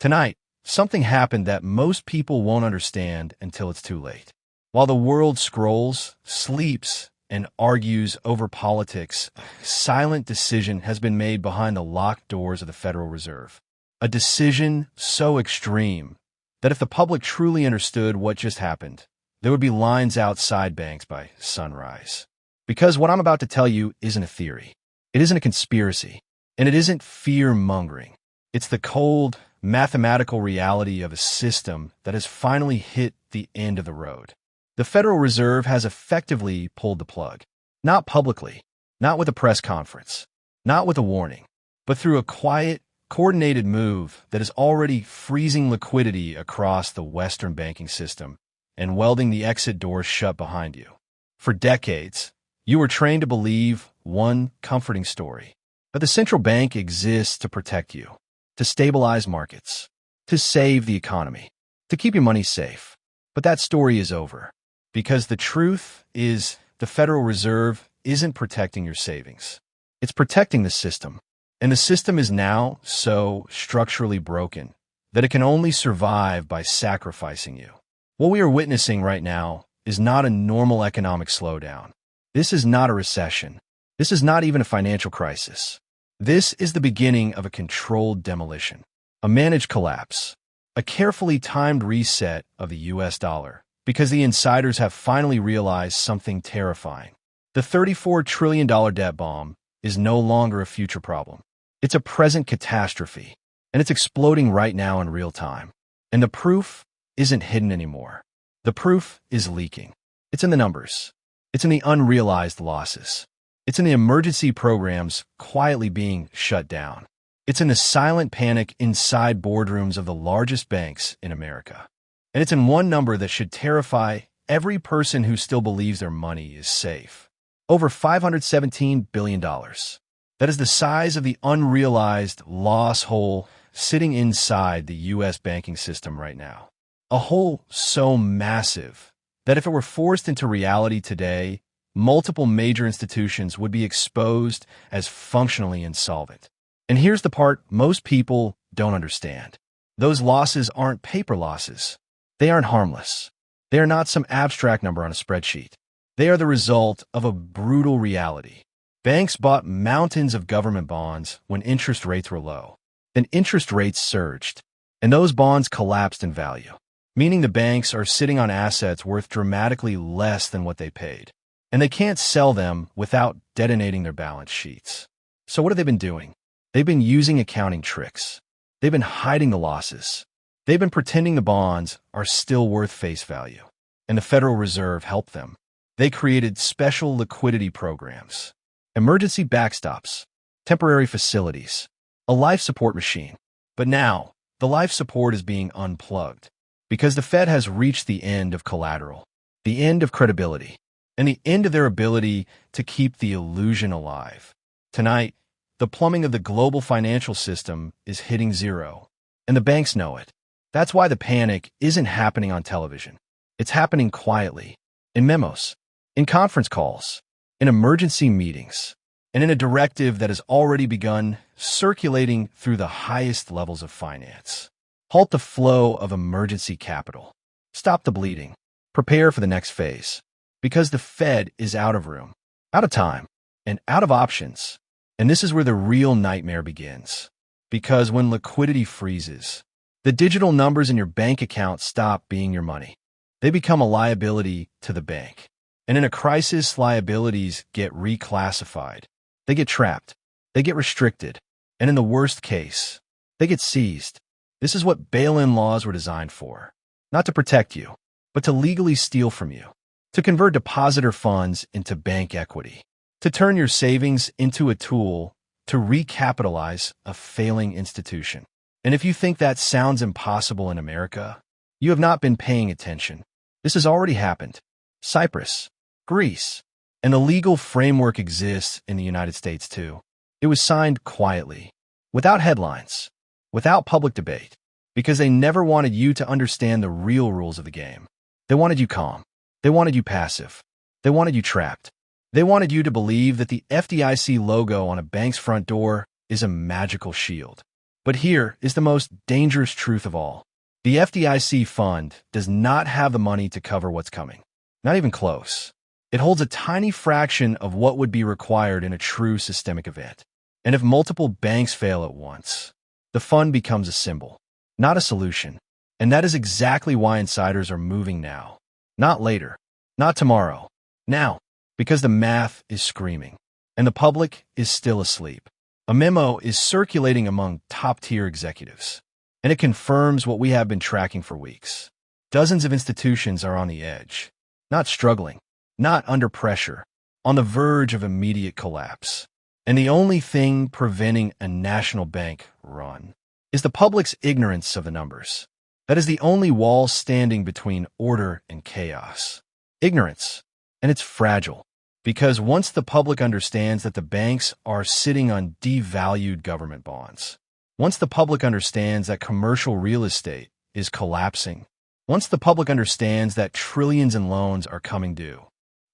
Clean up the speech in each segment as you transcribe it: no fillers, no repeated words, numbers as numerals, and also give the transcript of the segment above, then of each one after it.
Tonight, something happened that most people won't understand until it's too late. While the world scrolls, sleeps, and argues over politics, a silent decision has been made behind the locked doors of the Federal Reserve. A decision so extreme that if the public truly understood what just happened, there would be lines outside banks by sunrise. Because what I'm about to tell you isn't a theory. It isn't a conspiracy. And it isn't fear-mongering. It's the cold, mathematical reality of a system that has finally hit the end of the road. The Federal Reserve has effectively pulled the plug. Not publicly, not with a press conference, not with a warning, but through a quiet, coordinated move that is already freezing liquidity across the Western banking system and welding the exit doors shut behind you. For decades, you were trained to believe one comforting story, that the central bank exists to protect you, to stabilize markets, to save the economy, to keep your money safe. But that story is over, because the truth is the Federal Reserve isn't protecting your savings. It's protecting the system, and the system is now so structurally broken that it can only survive by sacrificing you. What we are witnessing right now is not a normal economic slowdown. This is not a recession. This is not even a financial crisis. This is the beginning of a controlled demolition, a managed collapse, a carefully timed reset of the US dollar, because the insiders have finally realized something terrifying. The $34 trillion debt bomb is no longer a future problem. It's a present catastrophe, and it's exploding right now in real time. And the proof isn't hidden anymore. The proof is leaking. It's in the numbers. It's in the unrealized losses. It's in the emergency programs quietly being shut down. It's in the silent panic inside boardrooms of the largest banks in America. And it's in one number that should terrify every person who still believes their money is safe. Over $517 billion. That is the size of the unrealized loss hole sitting inside the U.S. banking system right now. A hole so massive that if it were forced into reality today, multiple major institutions would be exposed as functionally insolvent. And here's the part most people don't understand. Those losses aren't paper losses. They aren't harmless. They are not some abstract number on a spreadsheet. They are the result of a brutal reality. Banks bought mountains of government bonds when interest rates were low. Then interest rates surged, and those bonds collapsed in value, meaning the banks are sitting on assets worth dramatically less than what they paid. And they can't sell them without detonating their balance sheets. So what have they been doing? They've been using accounting tricks. They've been hiding the losses. They've been pretending the bonds are still worth face value. And the Federal Reserve helped them. They created special liquidity programs, emergency backstops, temporary facilities, a life support machine. But now, the life support is being unplugged because the Fed has reached the end of collateral, the end of credibility, and the end of their ability to keep the illusion alive. Tonight, the plumbing of the global financial system is hitting zero, and the banks know it. That's why the panic isn't happening on television. It's happening quietly, in memos, in conference calls, in emergency meetings, and in a directive that has already begun circulating through the highest levels of finance. Halt the flow of emergency capital. Stop the bleeding. Prepare for the next phase. Because the Fed is out of room, out of time, and out of options. And this is where the real nightmare begins. Because when liquidity freezes, the digital numbers in your bank account stop being your money. They become a liability to the bank. And in a crisis, liabilities get reclassified. They get trapped. They get restricted. And in the worst case, they get seized. This is what bail-in laws were designed for. Not to protect you, but to legally steal from you. To convert depositor funds into bank equity, to turn your savings into a tool to recapitalize a failing institution. And if you think that sounds impossible in America, you have not been paying attention. This has already happened. Cyprus, Greece, and the legal framework exists in the United States too. It was signed quietly, without headlines, without public debate, because they never wanted you to understand the real rules of the game. They wanted you calm. They wanted you passive. They wanted you trapped. They wanted you to believe that the FDIC logo on a bank's front door is a magical shield. But here is the most dangerous truth of all. The FDIC fund does not have the money to cover what's coming. Not even close. It holds a tiny fraction of what would be required in a true systemic event. And if multiple banks fail at once, the fund becomes a symbol, not a solution. And that is exactly why insiders are moving now. Not later. Not tomorrow. Now. Because the math is screaming. And the public is still asleep. A memo is circulating among top-tier executives. And it confirms what we have been tracking for weeks. Dozens of institutions are on the edge. Not struggling. Not under pressure. On the verge of immediate collapse. And the only thing preventing a national bank run is the public's ignorance of the numbers. That is the only wall standing between order and chaos. Ignorance. And it's fragile. Because once the public understands that the banks are sitting on devalued government bonds, once the public understands that commercial real estate is collapsing, once the public understands that trillions in loans are coming due,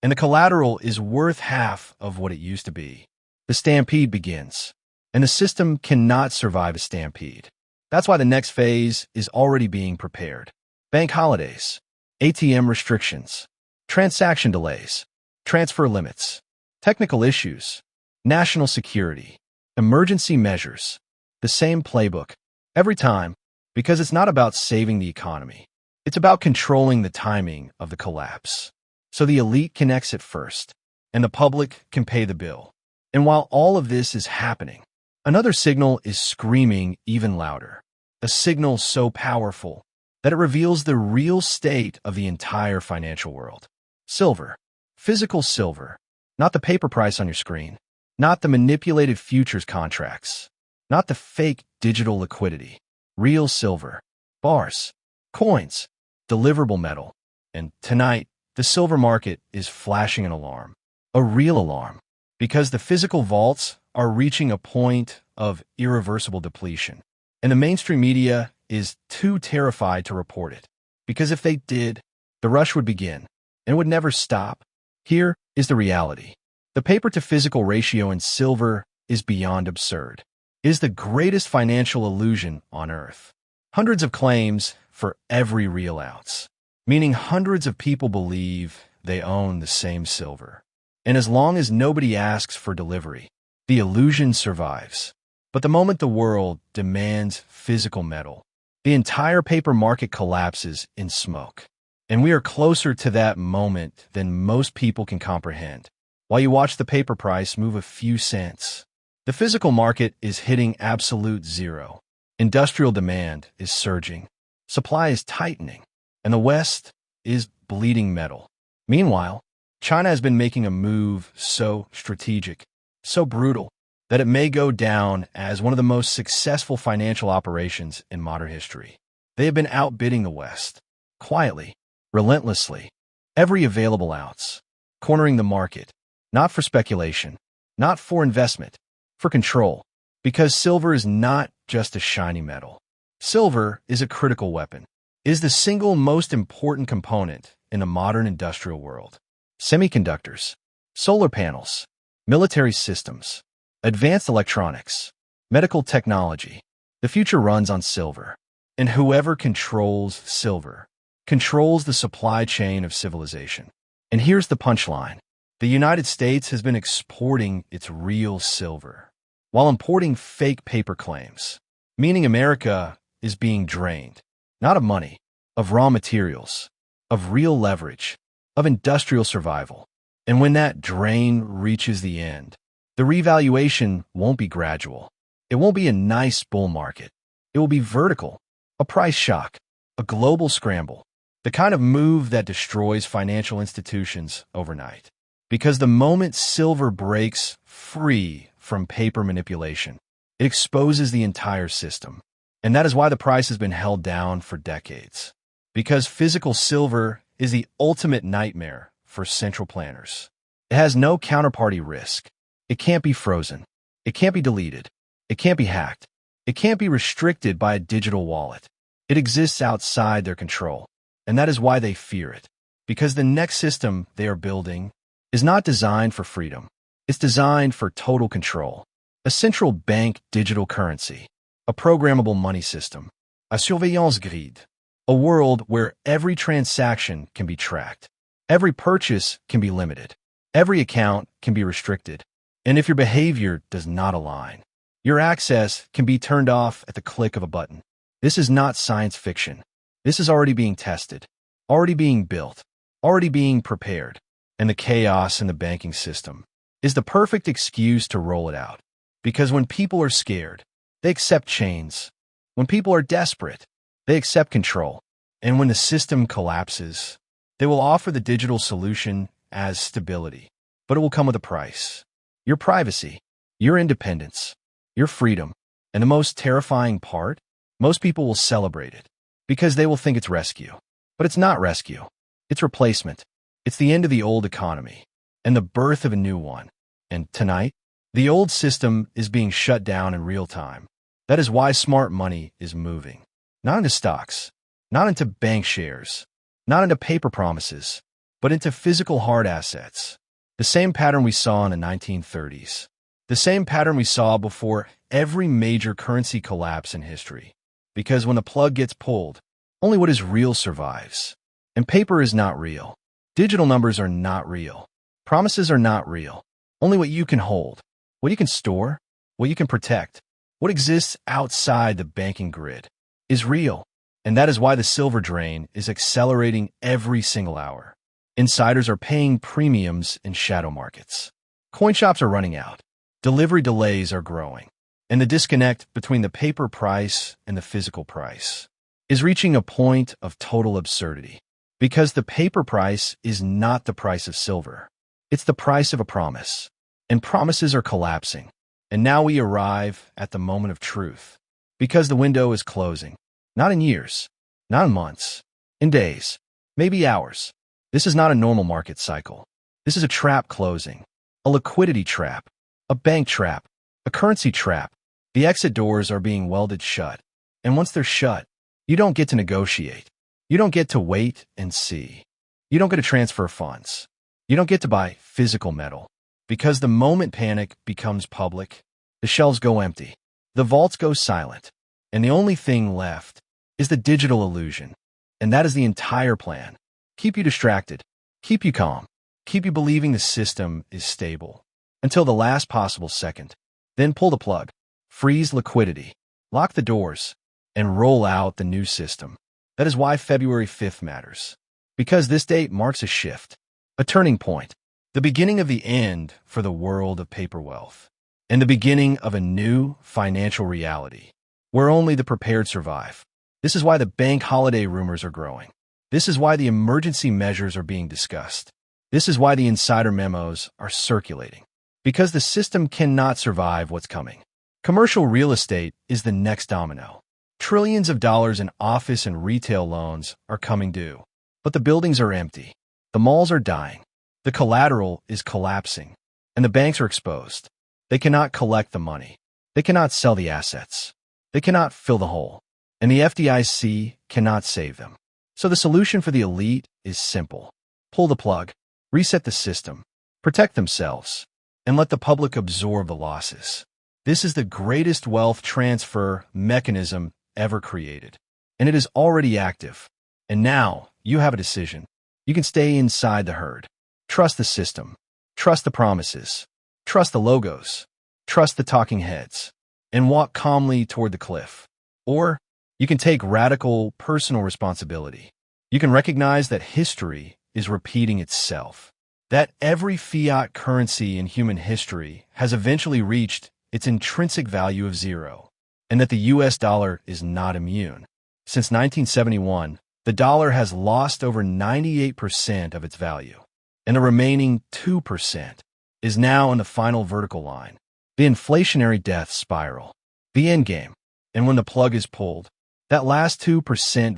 and the collateral is worth half of what it used to be, the stampede begins. And the system cannot survive a stampede. That's why the next phase is already being prepared. Bank holidays, ATM restrictions, transaction delays, transfer limits, technical issues, national security, emergency measures. The same playbook, every time, because it's not about saving the economy. It's about controlling the timing of the collapse. So the elite can exit first, and the public can pay the bill. And while all of this is happening, another signal is screaming even louder. A signal so powerful that it reveals the real state of the entire financial world. Silver. Physical silver. Not the paper price on your screen. Not the manipulated futures contracts. Not the fake digital liquidity. Real silver. Bars. Coins. Deliverable metal. And tonight, the silver market is flashing an alarm. A real alarm. Because the physical vaults are reaching a point of irreversible depletion. And the mainstream media is too terrified to report it. Because if they did, the rush would begin and would never stop. Here is the reality. The paper-to-physical ratio in silver is beyond absurd. It is the greatest financial illusion on Earth. Hundreds of claims for every real ounce, meaning hundreds of people believe they own the same silver. And as long as nobody asks for delivery, the illusion survives. But the moment the world demands physical metal, the entire paper market collapses in smoke. And we are closer to that moment than most people can comprehend. While you watch the paper price move a few cents, the physical market is hitting absolute zero. Industrial demand is surging. Supply is tightening. And the West is bleeding metal. Meanwhile, China has been making a move so strategic, so brutal, that it may go down as one of the most successful financial operations in modern history. They have been outbidding the West, quietly, relentlessly, every available ounce, cornering the market, not for speculation, not for investment, for control, because silver is not just a shiny metal. Silver is a critical weapon. It is the single most important component in the modern industrial world. Semiconductors, solar panels, military systems, advanced electronics, medical technology. The future runs on silver. And whoever controls silver controls the supply chain of civilization. And here's the punchline. The United States has been exporting its real silver, while importing fake paper claims, meaning America is being drained, not of money, of raw materials, of real leverage, of industrial survival. And when that drain reaches the end, the revaluation won't be gradual. It won't be a nice bull market. It will be vertical, a price shock, a global scramble, the kind of move that destroys financial institutions overnight. Because the moment silver breaks free from paper manipulation, it exposes the entire system. And that is why the price has been held down for decades. Because physical silver is the ultimate nightmare for central planners. It has no counterparty risk. It can't be frozen. It can't be deleted. It can't be hacked. It can't be restricted by a digital wallet. It exists outside their control. And that is why they fear it. Because the next system they are building is not designed for freedom. It's designed for total control. A central bank digital currency. a programmable money system, a surveillance grid, a world where every transaction can be tracked, every purchase can be limited, every account can be restricted, and if your behavior does not align, your access can be turned off at the click of a button. This is not science fiction. This is already being tested, already being built, already being prepared, and the chaos in the banking system is the perfect excuse to roll it out. Because when people are scared, they accept chains. When people are desperate, they accept control. And when the system collapses, they will offer the digital solution as stability. But it will come with a price. Your privacy, your independence, your freedom. And the most terrifying part, most people will celebrate it because they will think it's rescue. But it's not rescue. It's replacement. It's the end of the old economy and the birth of a new one. And tonight, the old system is being shut down in real time. That is why smart money is moving. Not into stocks, not into bank shares, not into paper promises, but into physical hard assets. The same pattern we saw in the 1930s. The same pattern we saw before every major currency collapse in history. Because when the plug gets pulled, only what is real survives. And paper is not real. Digital numbers are not real. Promises are not real. Only what you can hold, what you can store, what you can protect, what exists outside the banking grid is real. And that is why the silver drain is accelerating every single hour. Insiders are paying premiums in shadow markets. Coin shops are running out. Delivery delays are growing. And the disconnect between the paper price and the physical price is reaching a point of total absurdity. Because the paper price is not the price of silver. It's the price of a promise. And promises are collapsing. And now we arrive at the moment of truth. Because the window is closing. Not in years. Not in months. In days. Maybe hours. This is not a normal market cycle. This is a trap closing. A liquidity trap. A bank trap. A currency trap. The exit doors are being welded shut. And once they're shut, you don't get to negotiate. You don't get to wait and see. You don't get to transfer funds. You don't get to buy physical metal. Because the moment panic becomes public, the shelves go empty. The vaults go silent. And the only thing left is the digital illusion. And that is the entire plan. Keep you distracted. Keep you calm. Keep you believing the system is stable. Until the last possible second. Then pull the plug. Freeze liquidity. Lock the doors. And roll out the new system. That is why February 5th matters. Because this date marks a shift. A turning point. The beginning of the end for the world of paper wealth. And the beginning of a new financial reality. Where only the prepared survive. This is why the bank holiday rumors are growing. This is why the emergency measures are being discussed. This is why the insider memos are circulating. Because the system cannot survive what's coming. Commercial real estate is the next domino. Trillions of dollars in office and retail loans are coming due. But the buildings are empty. The malls are dying. The collateral is collapsing. And the banks are exposed. They cannot collect the money. They cannot sell the assets. They cannot fill the hole. And the FDIC cannot save them. So the solution for the elite is simple. Pull the plug. Reset the system. Protect themselves. And let the public absorb the losses. This is the greatest wealth transfer mechanism ever created. And it is already active. And now you have a decision. You can stay inside the herd. Trust the system. Trust the promises. Trust the logos. Trust the talking heads. And walk calmly toward the cliff. Or you can take radical personal responsibility. You can recognize that history is repeating itself. That every fiat currency in human history has eventually reached its intrinsic value of zero. And that the US dollar is not immune. Since 1971, the dollar has lost over 98% of its value. And the remaining 2% is now in the final vertical line. The inflationary death spiral. The endgame. And when the plug is pulled, that last 2%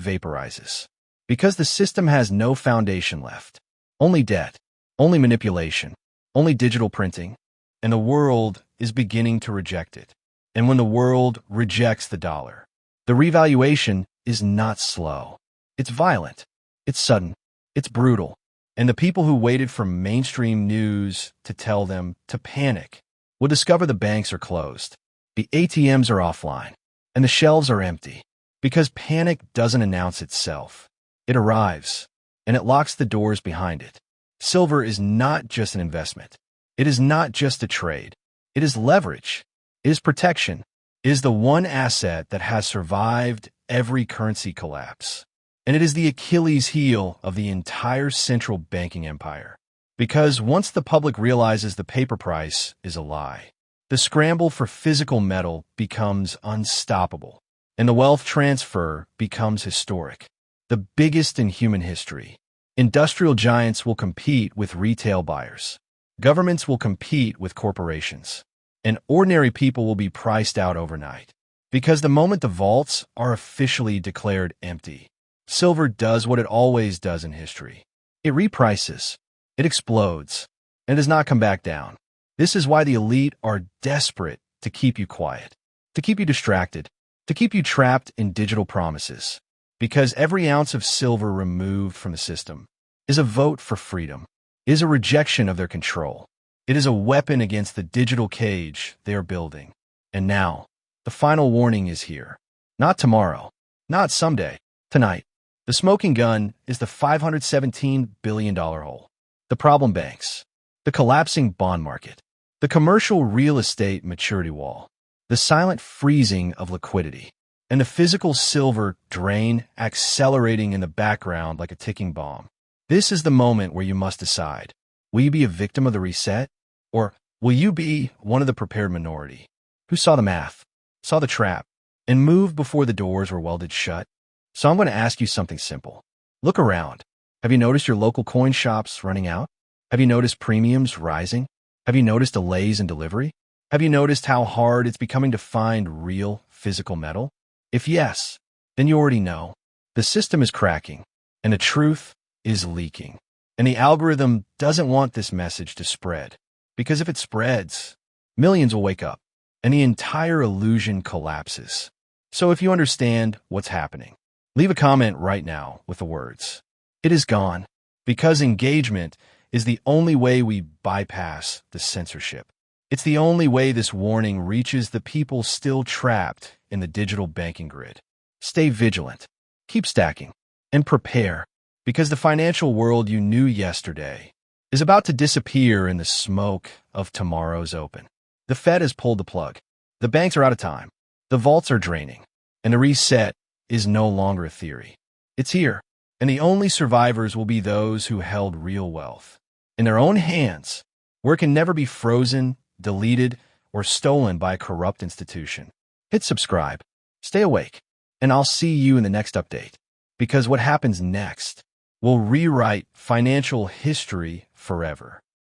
vaporizes. Because the system has no foundation left. Only debt. Only manipulation. Only digital printing. And the world is beginning to reject it. And when the world rejects the dollar, the revaluation is not slow. It's violent. It's sudden. It's brutal. And the people who waited for mainstream news to tell them to panic will discover the banks are closed. The ATMs are offline. and the shelves are empty. Because panic doesn't announce itself. It arrives, and it locks the doors behind it. Silver is not just an investment. It is not just a trade. It is leverage. It is protection. It is the one asset that has survived every currency collapse. And it is the Achilles heel of the entire central banking empire. Because once the public realizes the paper price is a lie, the scramble for physical metal becomes unstoppable, and the wealth transfer becomes historic, the biggest in human history. Industrial giants will compete with retail buyers. Governments will compete with corporations. And ordinary people will be priced out overnight. Because the moment the vaults are officially declared empty, silver does what it always does in history. It reprices. It explodes. And does not come back down. This is why the elite are desperate to keep you quiet, to keep you distracted, to keep you trapped in digital promises. Because every ounce of silver removed from the system is a vote for freedom, is a rejection of their control. It is a weapon against the digital cage they are building. And now, the final warning is here. Not tomorrow, not someday, tonight. The smoking gun is the $517 billion hole. The problem banks, the collapsing bond market, the commercial real estate maturity wall, the silent freezing of liquidity, and the physical silver drain accelerating in the background like a ticking bomb. This is the moment where you must decide. Will you be a victim of the reset? Or will you be one of the prepared minority who saw the math, saw the trap, and moved before the doors were welded shut? So I'm going to ask you something simple. Look around. Have you noticed your local coin shops running out? Have you noticed premiums rising? Have you noticed delays in delivery? Have you noticed how hard it's becoming to find real physical metal? If yes, then you already know. The system is cracking, and the truth is leaking. And the algorithm doesn't want this message to spread. Because if it spreads, millions will wake up, and the entire illusion collapses. So if you understand what's happening, leave a comment right now with the words, "It is gone," because engagement is the only way we bypass the censorship. It's the only way this warning reaches the people still trapped in the digital banking grid. Stay vigilant, keep stacking, and prepare, because the financial world you knew yesterday is about to disappear in the smoke of tomorrow's open. The Fed has pulled the plug. The banks are out of time. The vaults are draining. And the reset is no longer a theory. It's here. And the only survivors will be those who held real wealth in their own hands, where it can never be frozen, deleted, or stolen by a corrupt institution. Hit subscribe. Stay awake. And I'll see you in the next update. Because what happens next will rewrite financial history forever.